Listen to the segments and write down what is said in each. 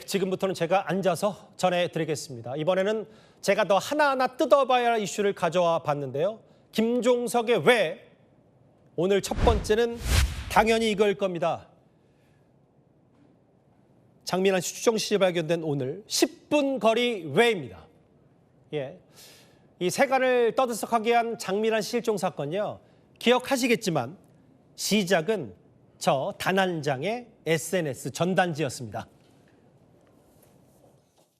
지금부터는 제가 앉아서 전해드리겠습니다. 이번에는 제가 더 하나하나 뜯어봐야 할 이슈를 가져와 봤는데요. 김종석의 왜, 오늘 첫 번째는 당연히 이걸 겁니다. 장민환 씨 추정 시에 발견된 오늘 10분 거리 왜입니다. 예, 이 세간을 떠들썩하게 한 장민환 씨 실종 사건요. 기억하시겠지만 시작은 저 단 한 장의 SNS 전단지였습니다.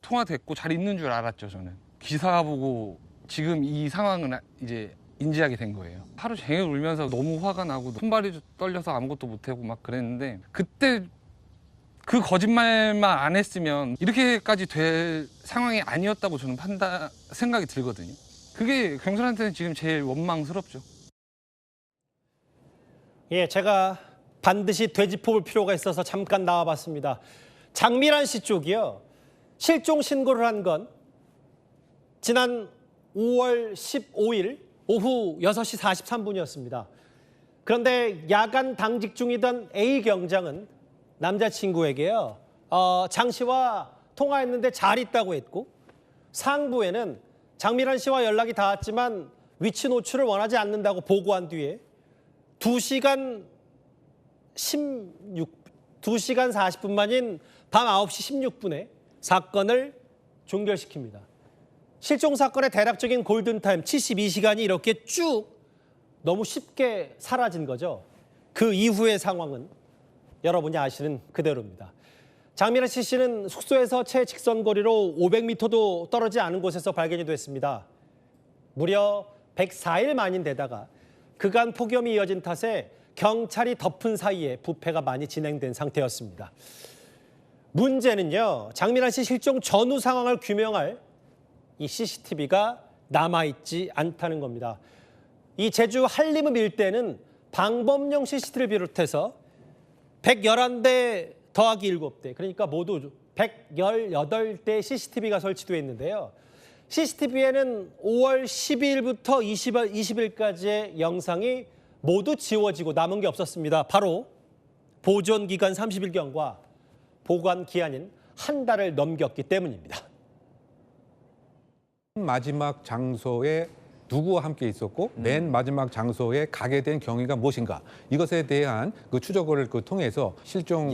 통화됐고 잘 있는 줄 알았죠, 저는. 기사 보고 지금 이 상황은 이제 인지하게 된 거예요. 하루 종일 울면서 너무 화가 나고 손발이 떨려서 아무것도 못하고 막 그랬는데, 그때 그 거짓말만 안 했으면 이렇게까지 될 상황이 아니었다고 저는 생각이 들거든요. 그게 경찰한테는 지금 제일 원망스럽죠. 예, 제가 반드시 되짚어볼 필요가 있어서 잠깐 나와봤습니다. 장민환 씨 쪽이요. 실종 신고를 한 건 지난 5월 15일 오후 6시 43분이었습니다. 그런데 야간 당직 중이던 A 경장은 남자친구에게요. 장 씨와 통화했는데 잘 있다고 했고, 상부에는 장민환 씨와 연락이 닿았지만 위치 노출을 원하지 않는다고 보고한 뒤에 2시간 40분 만인 밤 9시 16분에 사건을 종결시킵니다. 실종 사건의 대략적인 골든타임 72시간이 이렇게 쭉 너무 쉽게 사라진 거죠. 그 이후의 상황은 여러분이 아시는 그대로입니다. 장민환 씨는 숙소에서 최직선거리로 500m도 떨어지지 않은 곳에서 발견이 됐습니다. 무려 104일 만인데다가 그간 폭염이 이어진 탓에 경찰이 덮은 사이에 부패가 많이 진행된 상태였습니다. 문제는요, 장민환 씨 실종 전후 상황을 규명할 이 CCTV가 남아있지 않다는 겁니다. 이 제주 한림읍 일대는 방범용 CCTV를 비롯해서 111대 더하기 7대, 그러니까 모두 118대 CCTV가 설치되어 있는데요. CCTV에는 5월 12일부터 20일까지의 영상이 모두 지워지고 남은 게 없었습니다. 바로 보존 기간 30일경과 보관 기한인 한 달을 넘겼기 때문입니다. 마지막 장소에 누구와 함께 있었고 맨 마지막 장소에 가게 된 경위가 무엇인가, 이것에 대한 그 추적을 통해서 실종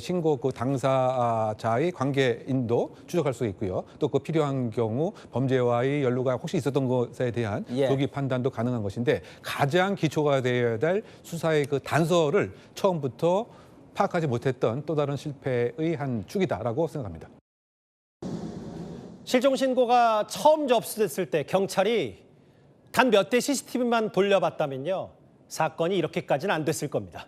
신고 그 당사자의 관계인도 추적할 수 있고요. 또 그 필요한 경우 범죄와의 연루가 혹시 있었던 것에 대한 조기 판단도 가능한 것인데, 가장 기초가 되어야 될 수사의 그 단서를 처음부터 파악하지 못했던 또 다른 실패의 한 축이다라고 생각합니다. 실종 신고가 처음 접수됐을 때 경찰이 단 몇 대 CCTV만 돌려봤다면요, 사건이 이렇게까지는 안 됐을 겁니다.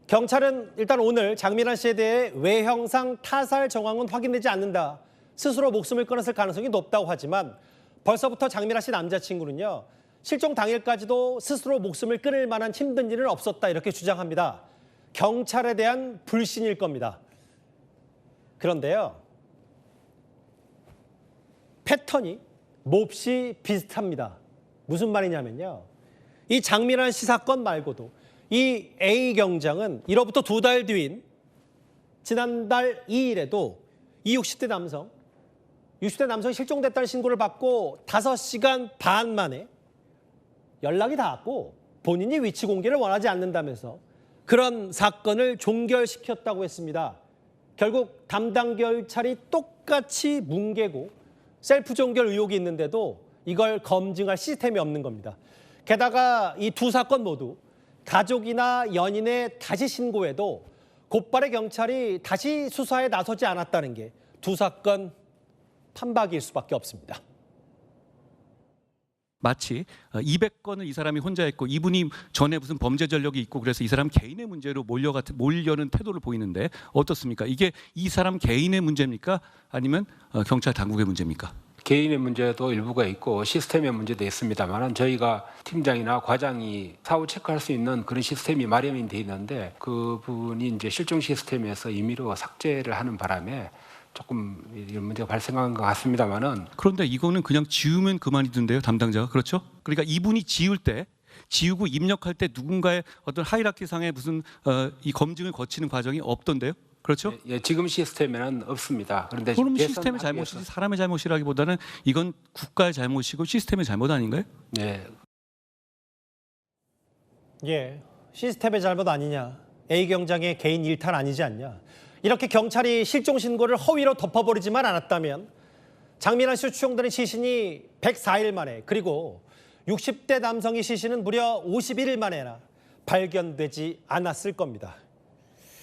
경찰은 일단 오늘 장민환 씨에 대해 외형상 타살 정황은 확인되지 않는다, 스스로 목숨을 끊었을 가능성이 높다고 하지만 벌써부터 장민환 씨 남자친구는요, 실종 당일까지도 스스로 목숨을 끊을 만한 힘든 일은 없었다, 이렇게 주장합니다. 경찰에 대한 불신일 겁니다. 그런데요, 패턴이 몹시 비슷합니다. 무슨 말이냐면요, 이 장민환 씨 사건 말고도 이 A 경장은 이로부터 2달 뒤인 지난달 2일에도 이 60대 남성이 실종됐다는 신고를 받고 5시간 반 만에 연락이 닿았고 본인이 위치 공개를 원하지 않는다면서 그런 사건을 종결시켰다고 했습니다. 결국 담당 경찰이 똑같이 뭉개고 셀프 종결 의혹이 있는데도 이걸 검증할 시스템이 없는 겁니다. 게다가 이 두 사건 모두 가족이나 연인의 다시 신고에도 곧바로 경찰이 다시 수사에 나서지 않았다는 게 두 사건 판박일 수밖에 없습니다. 마치 200건을 이 사람이 혼자 했고 이분이 전에 무슨 범죄 전력이 있고 그래서 이 사람 개인의 문제로 몰려는 태도를 보이는데 어떻습니까? 이게 이 사람 개인의 문제입니까? 아니면 경찰 당국의 문제입니까? 개인의 문제도 일부가 있고 시스템의 문제도 있습니다만, 저희가 팀장이나 과장이 사후 체크할 수 있는 그런 시스템이 마련이 돼 있는데, 그분이 이제 실종 시스템에서 임의로 삭제를 하는 바람에 조금 이런 문제가 발생한 것 같습니다만은. 그런데 이거는 그냥 지우면 그만이던데요, 담당자가. 그렇죠? 그러니까 이분이 지우고 입력할 때 누군가의 어떤 하이라키상의 무슨 이 검증을 거치는 과정이 없던데요? 그렇죠? 예, 지금 시스템에는 없습니다. 그런데 그럼 개선하기 시스템의 위해서- 잘못이지 사람의 잘못이라기보다는 이건 국가의 잘못이고 시스템의 잘못 아닌가요? 예, 예, 시스템의 잘못 아니냐. A경장의 개인 일탈 아니지 않냐. 이렇게 경찰이 실종 신고를 허위로 덮어버리지만 않았다면 장민환 씨 추정되는 시신이 104일 만에 그리고 60대 남성의 시신은 무려 51일 만에나 발견되지 않았을 겁니다.